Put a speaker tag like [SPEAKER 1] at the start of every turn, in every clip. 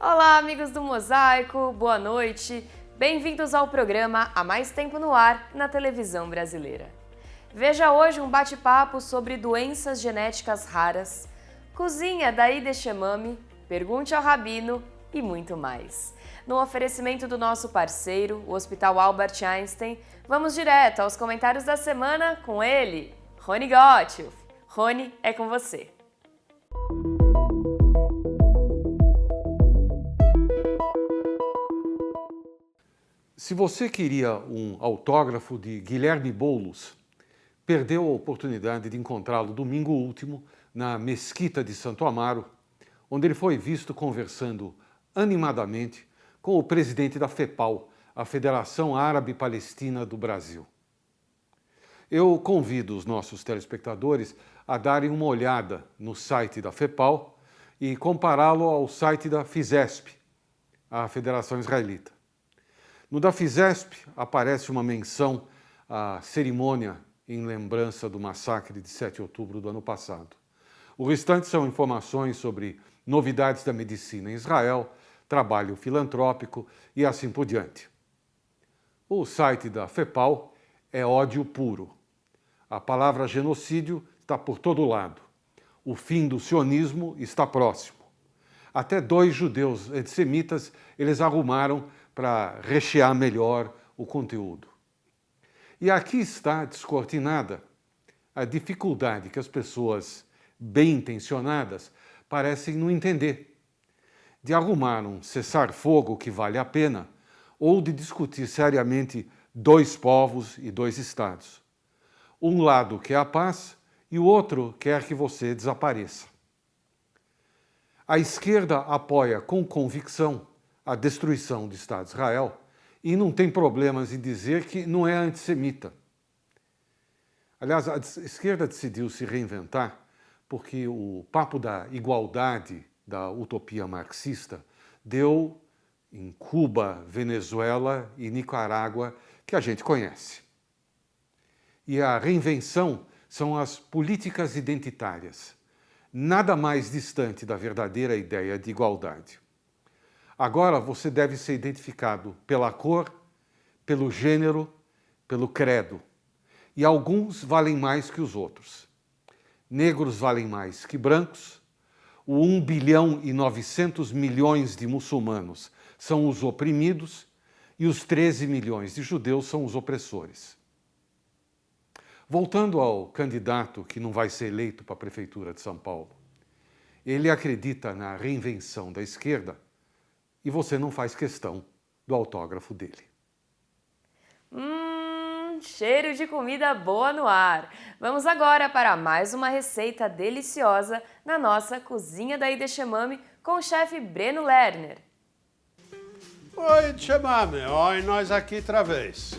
[SPEAKER 1] Olá, amigos do Mosaico, boa noite. Bem-vindos ao programa Há Mais Tempo no Ar na televisão brasileira. Veja hoje um bate-papo sobre doenças genéticas raras, cozinha da Ideshemami, pergunte ao Rabino e muito mais. No oferecimento do nosso parceiro, o Hospital Albert Einstein, vamos direto aos comentários da semana com ele, Rony Gottschalk. Rony, é com você.
[SPEAKER 2] Se você queria um autógrafo de Guilherme Boulos, perdeu a oportunidade de encontrá-lo domingo último na Mesquita de Santo Amaro, onde ele foi visto conversando animadamente com o presidente da FEPAL, a Federação Árabe Palestina do Brasil. Eu convido os nossos telespectadores a darem uma olhada no site da FEPAL e compará-lo ao site da FISESP, a Federação Israelita. No da FISESP aparece uma menção à cerimônia em lembrança do massacre de 7 de outubro do ano passado. O restante são informações sobre novidades da medicina em Israel, trabalho filantrópico e assim por diante. O site da FEPAL é ódio puro. A palavra genocídio está por todo lado. O fim do sionismo está próximo. Até 2 judeus antissemitas eles arrumaram para rechear melhor o conteúdo. E aqui está descortinada a dificuldade que as pessoas bem intencionadas parecem não entender, de arrumar um cessar-fogo que vale a pena ou de discutir seriamente 2 povos e 2 estados. Um lado quer a paz e o outro quer que você desapareça. A esquerda apoia com convicção a destruição do Estado de Israel e não tem problemas em dizer que não é antissemita. Aliás, a esquerda decidiu se reinventar porque o papo da igualdade da utopia marxista deu em Cuba, Venezuela e Nicarágua, que a gente conhece. E a reinvenção são as políticas identitárias, nada mais distante da verdadeira ideia de igualdade. Agora você deve ser identificado pela cor, pelo gênero, pelo credo. E alguns valem mais que os outros. Negros valem mais que brancos. O 1 bilhão e 900 milhões de muçulmanos são os oprimidos e os 13 milhões de judeus são os opressores. Voltando ao candidato que não vai ser eleito para a Prefeitura de São Paulo, ele acredita na reinvenção da esquerda e você não faz questão do autógrafo dele.
[SPEAKER 1] Cheiro de comida boa no ar! Vamos agora para mais uma receita deliciosa na nossa cozinha da Ideshemami com o chefe Breno Lerner.
[SPEAKER 3] Oi, Ideshemami, oi nós aqui outra vez.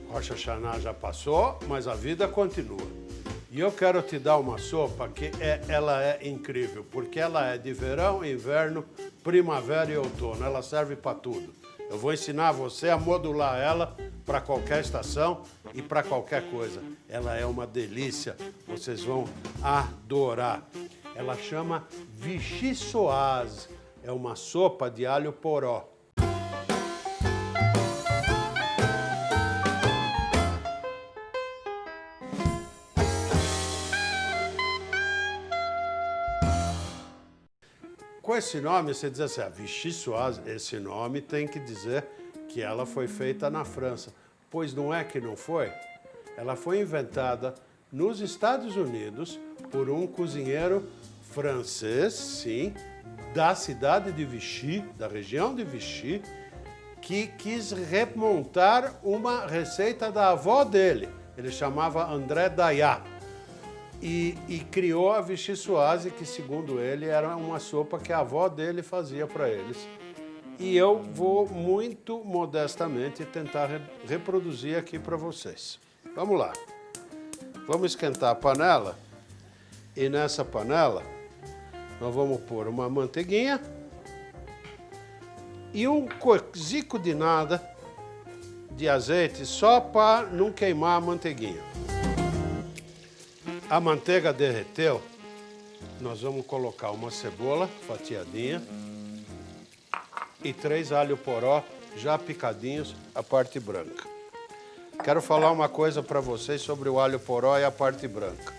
[SPEAKER 3] Rosh Hashanah já passou, mas a vida continua. E eu quero te dar uma sopa que ela é incrível, porque ela é de verão, inverno, primavera e outono. Ela serve para tudo. Eu vou ensinar você a modular ela para qualquer estação e para qualquer coisa. Ela é uma delícia, vocês vão adorar. Ela chama Vichy Soase, é uma sopa de alho poró. Com esse nome, você diz assim, Vichy Soase, esse nome tem que dizer que ela foi feita na França. Pois não é que não foi? Ela foi inventada nos Estados Unidos por um cozinheiro francês, sim, da cidade de Vichy, da região de Vichy, que quis remontar uma receita da avó dele. Ele chamava André Dayat. E criou a Vichy Soase, que segundo ele era uma sopa que a avó dele fazia para eles. E eu vou muito modestamente tentar reproduzir aqui para vocês. Vamos lá. Vamos esquentar a panela e nessa panela nós vamos pôr uma manteiguinha e um cozico de nada de azeite só para não queimar a manteiguinha. A manteiga derreteu, nós vamos colocar uma cebola fatiadinha, e 3 alho poró já picadinhos, a parte branca. Quero falar uma coisa para vocês sobre o alho poró e a parte branca.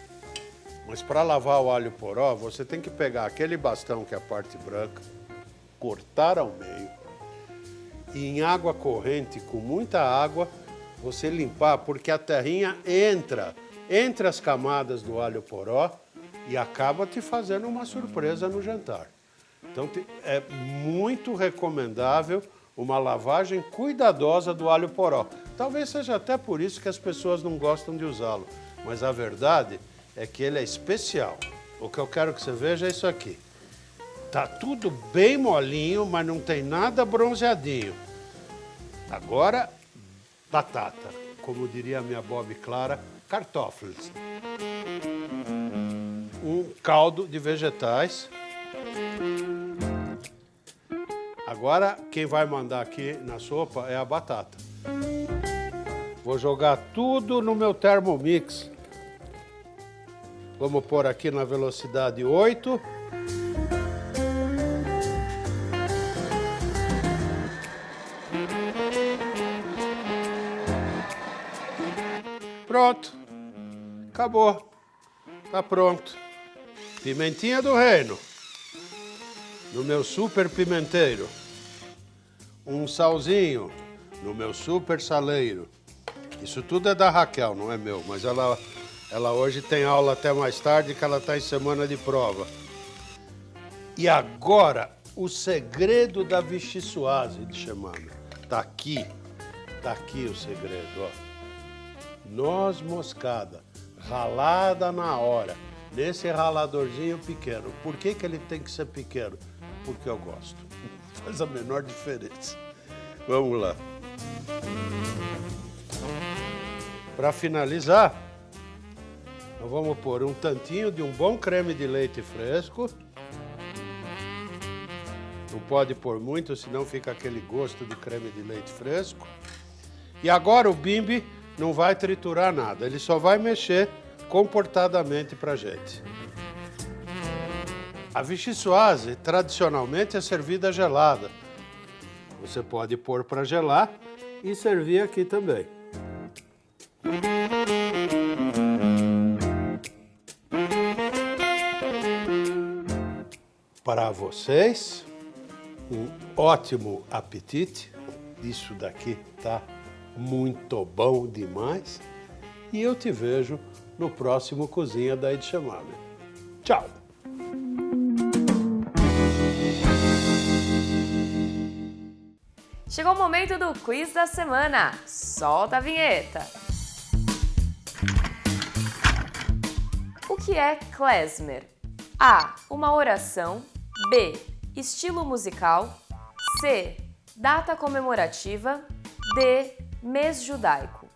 [SPEAKER 3] Mas para lavar o alho poró, você tem que pegar aquele bastão que é a parte branca, cortar ao meio e em água corrente, com muita água, você limpar, porque a terrinha entra entre as camadas do alho poró e acaba te fazendo uma surpresa no jantar. Então é muito recomendável uma lavagem cuidadosa do alho poró. Talvez seja até por isso que as pessoas não gostam de usá-lo, mas a verdade é que ele é especial. O que eu quero que você veja é isso aqui. Tá tudo bem molinho, mas não tem nada bronzeadinho. Agora, batata. Como diria a minha Bob Clara, kartoffeln. Um caldo de vegetais. Agora, quem vai mandar aqui na sopa é a batata. Vou jogar tudo no meu Thermomix. Vamos pôr aqui na velocidade 8. Pronto. Acabou. Tá pronto. Pimentinha do reino. No meu super pimenteiro. Um salzinho no meu super saleiro. Isso tudo é da Raquel, não é meu, mas ela hoje tem aula até mais tarde, que ela está em semana de prova. E agora, o segredo da Vichy Soase de chamame. Tá aqui o segredo, ó. Noz moscada, ralada na hora, nesse raladorzinho pequeno. Por que ele tem que ser pequeno? Porque eu gosto. Não faz a menor diferença. Vamos lá. Para finalizar, nós vamos pôr um tantinho de um bom creme de leite fresco. Não pode pôr muito, senão fica aquele gosto de creme de leite fresco. E agora o Bimbi não vai triturar nada, ele só vai mexer comportadamente pra gente. A Vichy Soase, tradicionalmente, é servida gelada. Você pode pôr para gelar e servir aqui também. Para vocês, um ótimo apetite. Isso daqui tá muito bom demais. E eu te vejo no próximo Cozinha da Edchamame. Tchau!
[SPEAKER 1] Chegou o momento do quiz da semana. Solta a vinheta. O que é klezmer? A. Uma oração. B. Estilo musical. C. Data comemorativa. D. Mês judaico.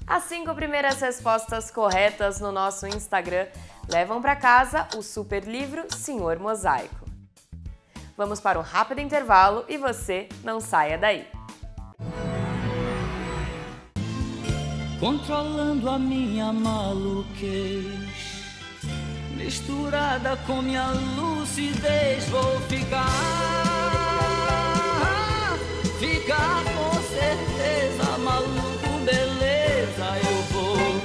[SPEAKER 1] As 5 primeiras respostas corretas no nosso Instagram levam para casa o super livro Senhor Mosaico. Vamos para um rápido intervalo e você não saia daí.
[SPEAKER 4] Controlando a minha maluquez, misturada com minha lucidez, vou ficar com certeza maluco, beleza, eu vou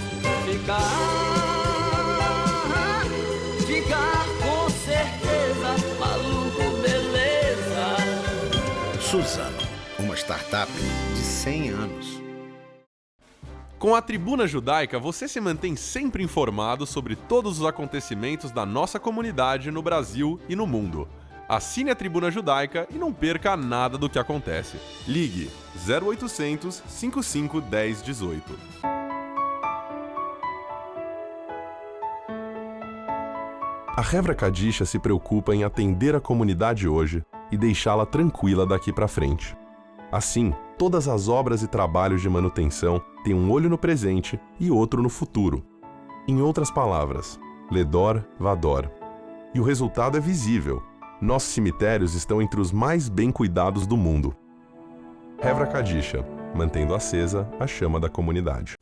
[SPEAKER 4] ficar com certeza maluco, beleza.
[SPEAKER 5] Suzano, uma startup de 100 anos.
[SPEAKER 6] Com a Tribuna Judaica, você se mantém sempre informado sobre todos os acontecimentos da nossa comunidade no Brasil e no mundo. Assine a Tribuna Judaica e não perca nada do que acontece. Ligue 0800 55 10 18. A Hevra Kadisha se preocupa em atender a comunidade hoje e deixá-la tranquila daqui para frente. Assim, todas as obras e trabalhos de manutenção têm um olho no presente e outro no futuro. Em outras palavras, Ledor Vador. E o resultado é visível. Nossos cemitérios estão entre os mais bem cuidados do mundo. Hevra Kadisha, mantendo acesa a chama da comunidade.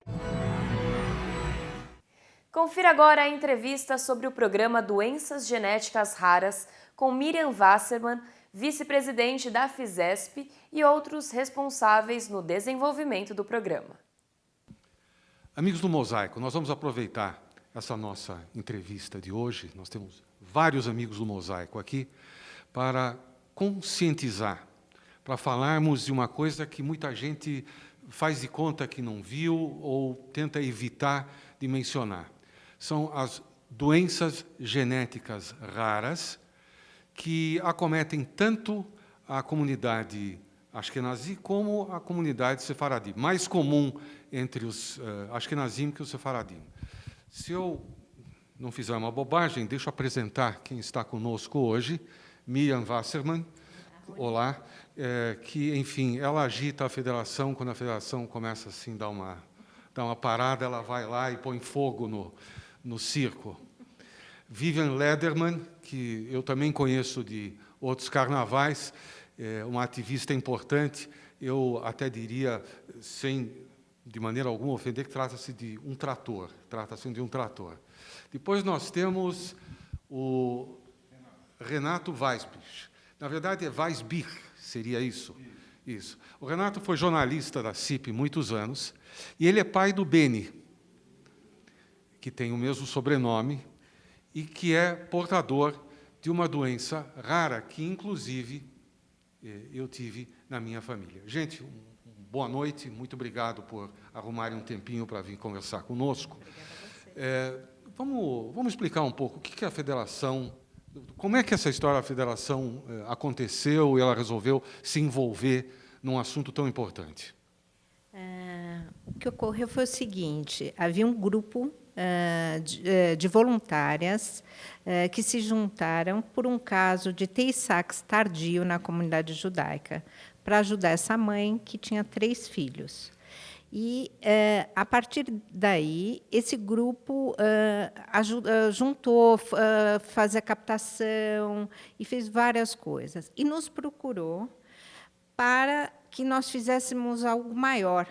[SPEAKER 1] Confira agora a entrevista sobre o programa Doenças Genéticas Raras com Miriam Wasserman, vice-presidente da FISESP e outros responsáveis no desenvolvimento do programa.
[SPEAKER 2] Amigos do Mosaico, nós vamos aproveitar essa nossa entrevista de hoje, nós temos vários amigos do Mosaico aqui, para conscientizar, para falarmos de uma coisa que muita gente faz de conta que não viu ou tenta evitar de mencionar. São as doenças genéticas raras que acometem tanto a comunidade Ashkenazi como a comunidade Sefaradi. Mais comum entre os Ashkenazim que os Sefaradim. Se eu não fizer uma bobagem, deixa eu apresentar quem está conosco hoje, Miriam Wasserman. Olá. Que, enfim, ela agita a federação, quando a federação começa assim a dar uma parada, ela vai lá e põe fogo no circo. Vivian Lederman, que eu também conheço de outros carnavais, uma ativista importante, eu até diria, sem de maneira alguma ofender, que trata-se de um trator. Trata-se de um trator. Depois nós temos o Renato Weisbich. Na verdade, é Weisbich, seria isso? Isso. O Renato foi jornalista da CIP muitos anos, e ele é pai do Beni, que tem o mesmo sobrenome, e que é portador de uma doença rara, que, inclusive, eu tive na minha família. Gente, boa noite, muito obrigado por arrumarem um tempinho para vir conversar conosco. Vamos explicar um pouco o que é a federação, como é que essa história da federação aconteceu e ela resolveu se envolver num assunto tão importante.
[SPEAKER 7] O que ocorreu foi o seguinte, havia um grupo de voluntárias que se juntaram por um caso de Tay-Sachs tardio na comunidade judaica, para ajudar essa mãe que tinha 3 filhos. E, a partir daí, esse grupo juntou, fazia captação e fez várias coisas. E nos procurou para que nós fizéssemos algo maior,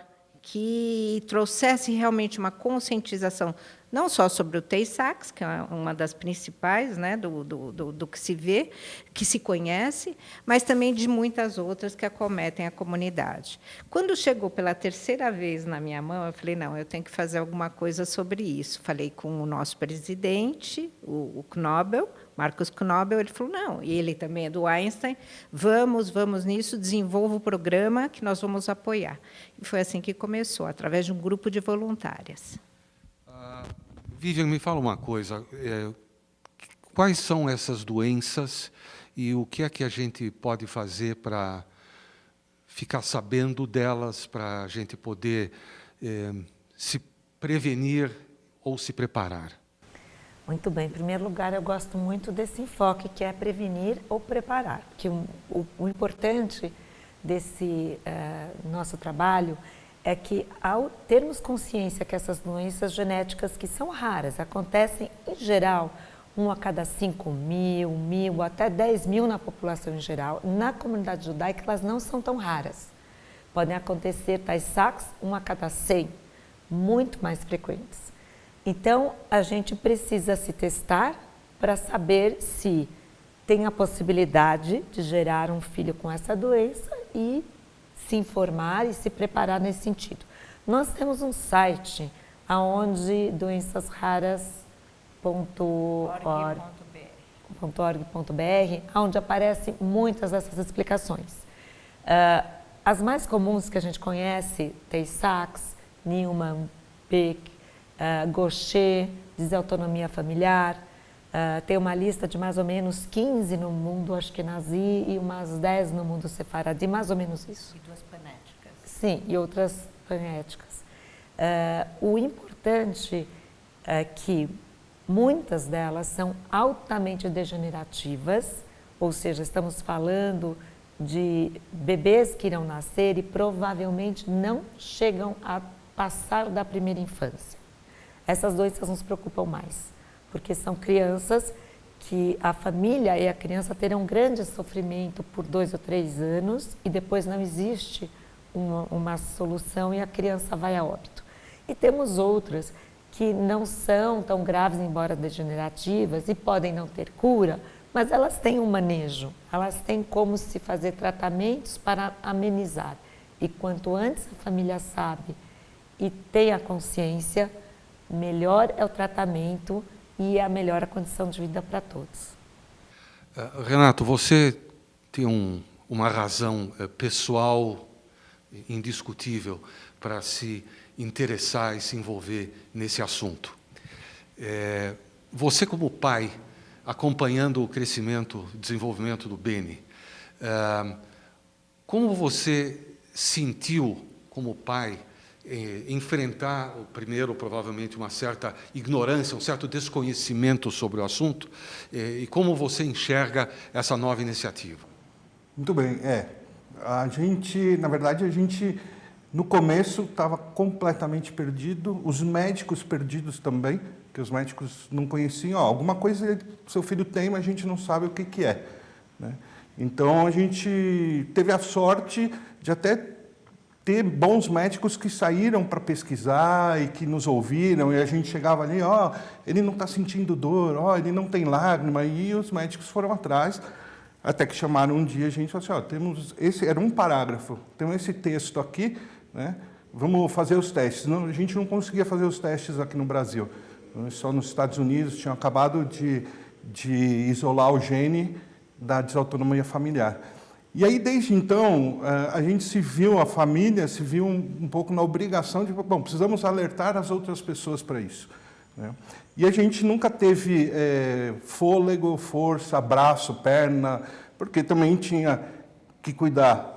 [SPEAKER 7] que trouxesse realmente uma conscientização, não só sobre o Tay-Sachs, que é uma das principais, né, do que se vê, que se conhece, mas também de muitas outras que acometem a comunidade. Quando chegou pela 3ª vez na minha mão, eu falei, não, eu tenho que fazer alguma coisa sobre isso. Falei com o nosso presidente, o Knobel, Marcos Knobel, ele falou, não, e ele também é do Einstein, vamos nisso, desenvolva o programa que nós vamos apoiar. E foi assim que começou, através de um grupo de voluntárias.
[SPEAKER 2] Vivian, me fala uma coisa, quais são essas doenças e o que é que a gente pode fazer para ficar sabendo delas, para a gente poder se prevenir ou se preparar?
[SPEAKER 8] Muito bem. Em primeiro lugar, eu gosto muito desse enfoque, que é prevenir ou preparar. Porque o importante desse nosso trabalho é que, ao termos consciência que essas doenças genéticas, que são raras, acontecem, em geral, 1 a cada 5 mil, 1.000, até 10 mil na população em geral, na comunidade judaica, elas não são tão raras. Podem acontecer, Tay-Sachs, 1 a cada 100, muito mais frequentes. Então, a gente precisa se testar para saber se tem a possibilidade de gerar um filho com essa doença e se informar e se preparar nesse sentido. Nós temos um site onde doençasraras.org.br, onde aparecem muitas dessas explicações. As mais comuns que a gente conhece, Tay-Sachs, Neumann, Pick, Gaucher, desautonomia familiar, tem uma lista de mais ou menos 15 no mundo Ashkenazi e umas 10 no mundo Sefaradi, mais ou menos isso.
[SPEAKER 7] E 2 panéticas.
[SPEAKER 8] Sim, e outras panéticas. O importante é que muitas delas são altamente degenerativas, ou seja, estamos falando de bebês que irão nascer e provavelmente não chegam a passar da primeira infância. Essas doenças nos preocupam mais, porque são crianças que a família e a criança terão um grande sofrimento por 2 ou 3 anos e depois não existe uma solução e a criança vai a óbito. E temos outras que não são tão graves, embora degenerativas, e podem não ter cura, mas elas têm um manejo, elas têm como se fazer tratamentos para amenizar. E quanto antes a família sabe e tem a consciência, melhor é o tratamento e é melhor a condição de vida para todos.
[SPEAKER 2] Renato, você tem uma razão pessoal indiscutível para se interessar e se envolver nesse assunto. Você, como pai, acompanhando o crescimento e desenvolvimento do Beni, como você sentiu, como pai, enfrentar, primeiro, provavelmente, uma certa ignorância, um certo desconhecimento sobre o assunto, e como você enxerga essa nova iniciativa?
[SPEAKER 9] Muito bem, na verdade, no começo estava completamente perdido, os médicos perdidos também, que os médicos não conheciam, alguma coisa seu filho tem, mas a gente não sabe o que é, né? Então, a gente teve a sorte de até ter bons médicos que saíram para pesquisar e que nos ouviram, e a gente chegava ali, ele não está sentindo dor, ele não tem lágrima, e os médicos foram atrás, até que chamaram um dia a gente e falaram assim, era um parágrafo, tem esse texto aqui, né? Vamos fazer os testes. Não, a gente não conseguia fazer os testes aqui no Brasil, só nos Estados Unidos tinham acabado de isolar o gene da desautonomia familiar. E aí, desde então, a gente a família se viu um pouco na obrigação de, precisamos alertar as outras pessoas para isso, né? E a gente nunca teve fôlego, força, braço, perna, porque também tinha que cuidar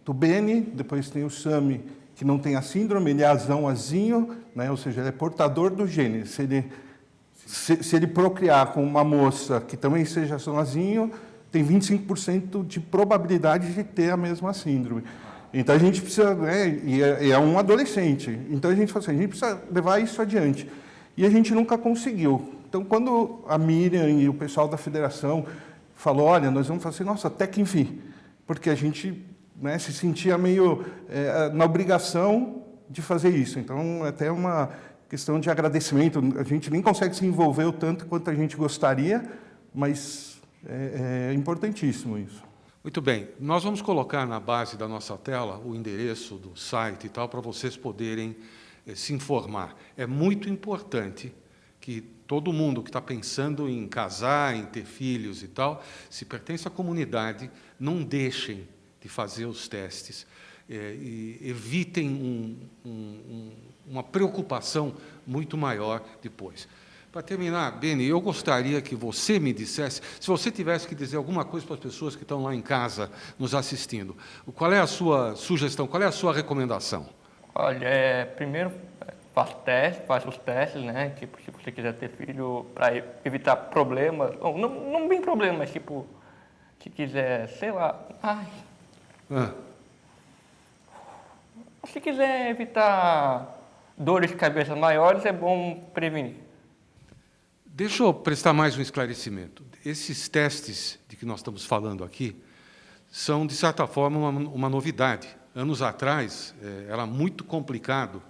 [SPEAKER 9] do Beni, depois tem o Sami, que não tem a síndrome, ele é azão-azinho, né? Ou seja, ele é portador do gene. Se ele procriar com uma moça que também seja azão-azinho, tem 25% de probabilidade de ter a mesma síndrome. Então, a gente precisa... E é um adolescente. Então, a gente falou assim, a gente precisa levar isso adiante. E a gente nunca conseguiu. Então, quando a Miriam e o pessoal da federação falou, olha, nós vamos fazer, nossa, até que enfim. Porque a gente se sentia meio na obrigação de fazer isso. Então, até uma questão de agradecimento. A gente nem consegue se envolver o tanto quanto a gente gostaria, mas... É importantíssimo isso.
[SPEAKER 2] Muito bem. Nós vamos colocar na base da nossa tela o endereço do site e tal, para vocês poderem se informar. É muito importante que todo mundo que está pensando em casar, em ter filhos e tal, se pertence à comunidade, não deixem de fazer os testes, e evitem uma preocupação muito maior depois. Para terminar, Beni, eu gostaria que você me dissesse, se você tivesse que dizer alguma coisa para as pessoas que estão lá em casa nos assistindo, qual é a sua sugestão, qual é a sua recomendação?
[SPEAKER 10] Olha, primeiro faz os testes, né? Tipo, se você quiser ter filho, para evitar problemas, não bem problemas, tipo, se quiser, sei lá, se quiser evitar dores de cabeça maiores, é bom prevenir.
[SPEAKER 2] Deixa eu prestar mais um esclarecimento. Esses testes de que nós estamos falando aqui são, de certa forma, uma novidade. Anos atrás, era muito complicado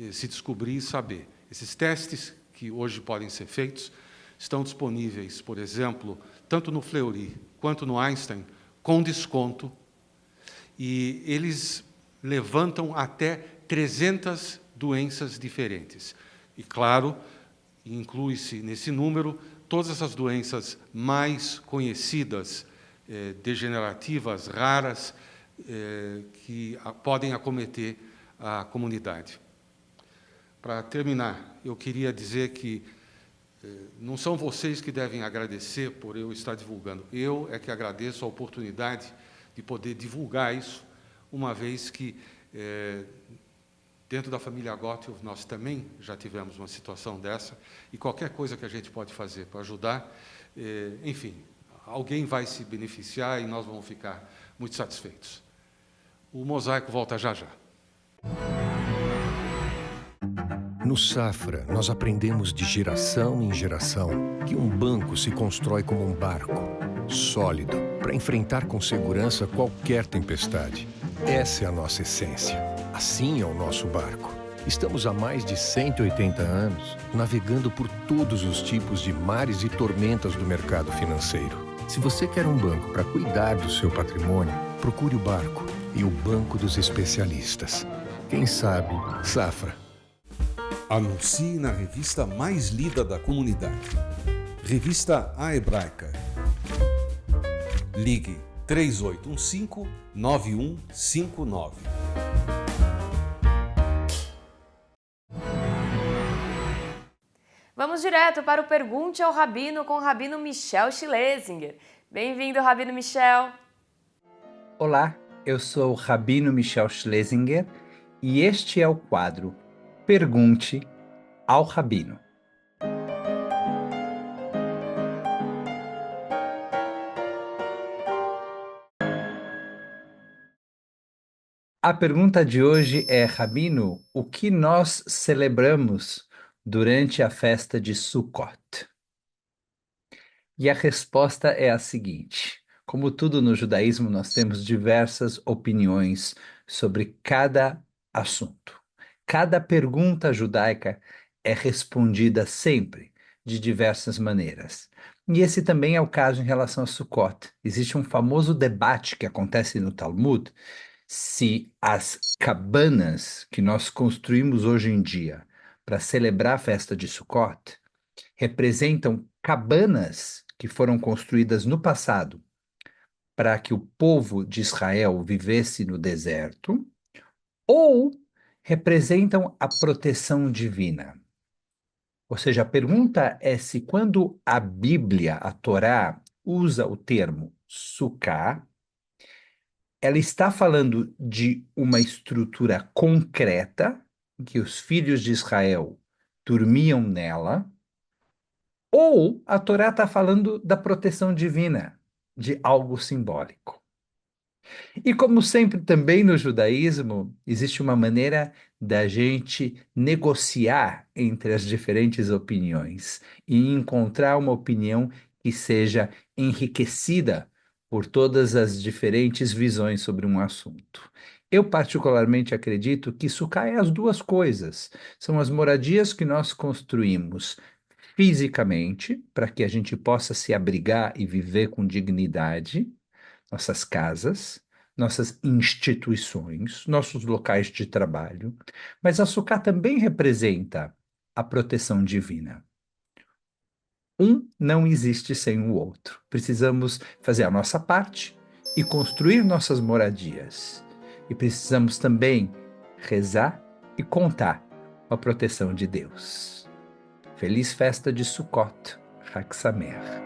[SPEAKER 2] se descobrir e saber. Esses testes, que hoje podem ser feitos, estão disponíveis, por exemplo, tanto no Fleury quanto no Einstein, com desconto, e eles levantam até 300 doenças diferentes. E, claro, inclui-se nesse número todas essas doenças mais conhecidas, degenerativas, raras, que podem acometer a comunidade. Para terminar, eu queria dizer que não são vocês que devem agradecer por eu estar divulgando. Eu é que agradeço a oportunidade de poder divulgar isso, uma vez que dentro da família Gottlieb, nós também já tivemos uma situação dessa, e qualquer coisa que a gente pode fazer para ajudar, enfim, alguém vai se beneficiar e nós vamos ficar muito satisfeitos. O Mosaico volta já já.
[SPEAKER 11] No Safra, nós aprendemos de geração em geração que um banco se constrói como um barco, sólido, para enfrentar com segurança qualquer tempestade. Essa é a nossa essência. Assim é o nosso barco. Estamos há mais de 180 anos navegando por todos os tipos de mares e tormentas do mercado financeiro. Se você quer um banco para cuidar do seu patrimônio, procure o Barco e o Banco dos Especialistas. Quem sabe, Safra.
[SPEAKER 12] Anuncie na revista mais lida da comunidade. Revista A Hebraica. Ligue 3815-9159.
[SPEAKER 1] Vamos direto para o Pergunte ao Rabino com o Rabino Michel Schlesinger. Bem-vindo, Rabino Michel.
[SPEAKER 13] Olá, eu sou o Rabino Michel Schlesinger e este é o quadro Pergunte ao Rabino. A pergunta de hoje é, Rabino, o que nós celebramos durante a festa de Sukkot? E a resposta é a seguinte: como tudo no judaísmo, nós temos diversas opiniões sobre cada assunto. Cada pergunta judaica é respondida sempre de diversas maneiras. E esse também é o caso em relação a Sukkot. Existe um famoso debate que acontece no Talmud se as cabanas que nós construímos hoje em dia para celebrar a festa de Sukkot representam cabanas que foram construídas no passado para que o povo de Israel vivesse no deserto, ou representam a proteção divina. Ou seja, a pergunta é se quando a Bíblia, a Torá, usa o termo Sukkah, ela está falando de uma estrutura concreta, em que os filhos de Israel dormiam nela, ou a Torá está falando da proteção divina, de algo simbólico. E como sempre também no judaísmo, existe uma maneira da gente negociar entre as diferentes opiniões e encontrar uma opinião que seja enriquecida por todas as diferentes visões sobre um assunto. Eu particularmente acredito que Sukkah é as duas coisas. São as moradias que nós construímos fisicamente, para que a gente possa se abrigar e viver com dignidade, nossas casas, nossas instituições, nossos locais de trabalho, mas a Sukkah também representa a proteção divina. Um não existe sem o outro. Precisamos fazer a nossa parte e construir nossas moradias. E precisamos também rezar e contar com a proteção de Deus. Feliz festa de Sukkot, Chag Sameach.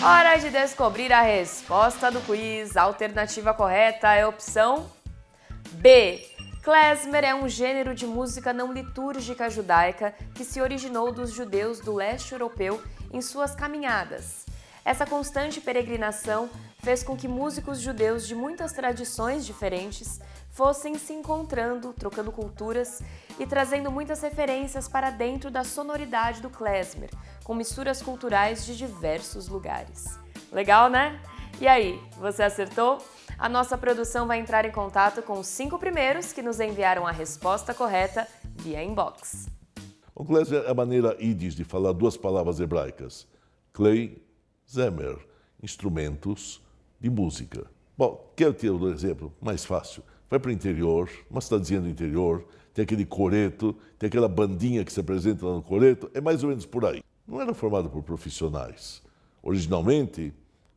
[SPEAKER 1] Hora de descobrir a resposta do quiz. A alternativa correta é a opção B. Klezmer é um gênero de música não litúrgica judaica que se originou dos judeus do leste europeu em suas caminhadas. Essa constante peregrinação fez com que músicos judeus de muitas tradições diferentes fossem se encontrando, trocando culturas e trazendo muitas referências para dentro da sonoridade do klezmer, com misturas culturais de diversos lugares. Legal, né? E aí, você acertou? A nossa produção vai entrar em contato com os 5 primeiros que nos enviaram a resposta correta via inbox.
[SPEAKER 14] O klezmer é a maneira ídis de falar duas palavras hebraicas. Klei, zemer, instrumentos de música. Bom, quero ter um exemplo mais fácil. Vai para o interior, uma cidadezinha do interior, tem aquele coreto, tem aquela bandinha que se apresenta lá no coreto, é mais ou menos por aí. Não era formado por profissionais. Originalmente,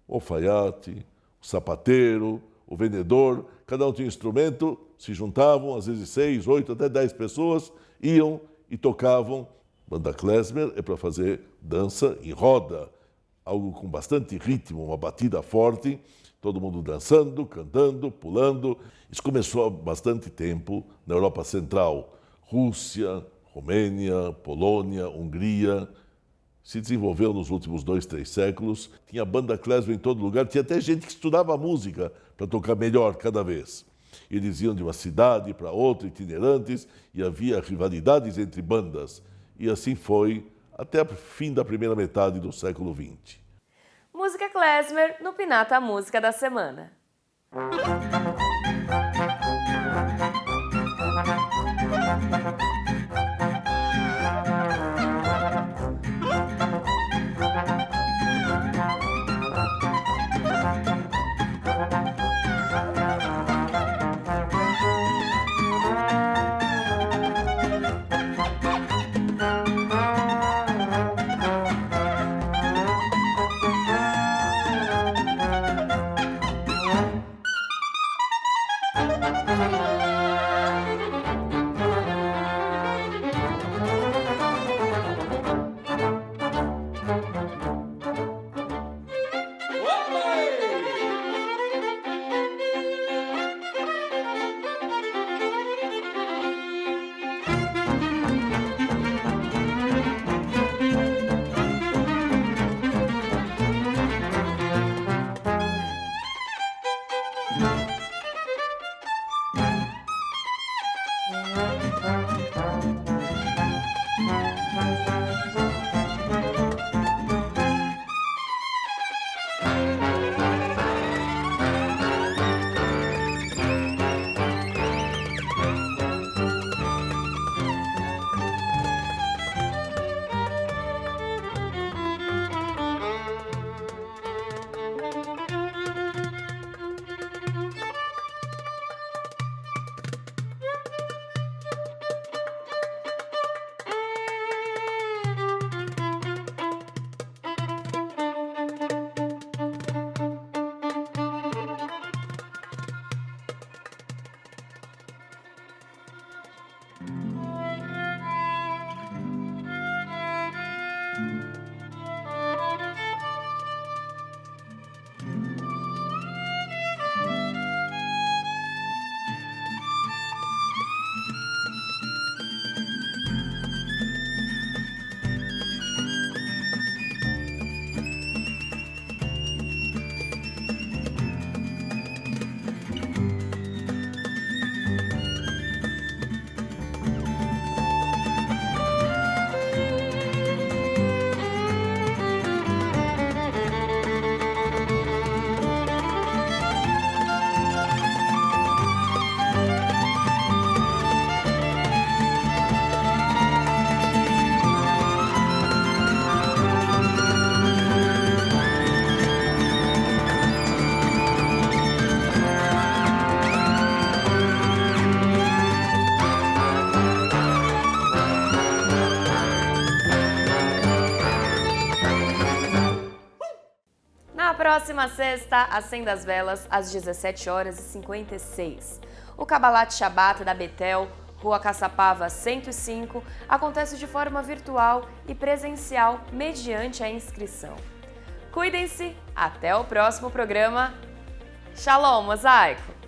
[SPEAKER 14] o alfaiate, o sapateiro, o vendedor, cada um tinha um instrumento, se juntavam, às vezes 6, 8, até 10 pessoas, iam e tocavam. Banda klezmer é para fazer dança em roda, algo com bastante ritmo, uma batida forte, todo mundo dançando, cantando, pulando. Isso começou há bastante tempo na Europa Central, Rússia, Romênia, Polônia, Hungria. Se desenvolveu nos últimos 2, 3 séculos. Tinha banda klezmer em todo lugar, tinha até gente que estudava música para tocar melhor cada vez. Eles iam de uma cidade para outra, itinerantes, e havia rivalidades entre bandas. E assim foi até o fim da primeira metade do século XX.
[SPEAKER 1] Música klezmer no Pinata Música da Semana. Na próxima sexta, acenda as velas às 17h56. O Kabbalat Shabbat da Betel, Rua Caçapava 105, acontece de forma virtual e presencial mediante a inscrição. Cuidem-se, até o próximo programa. Shalom, mosaico!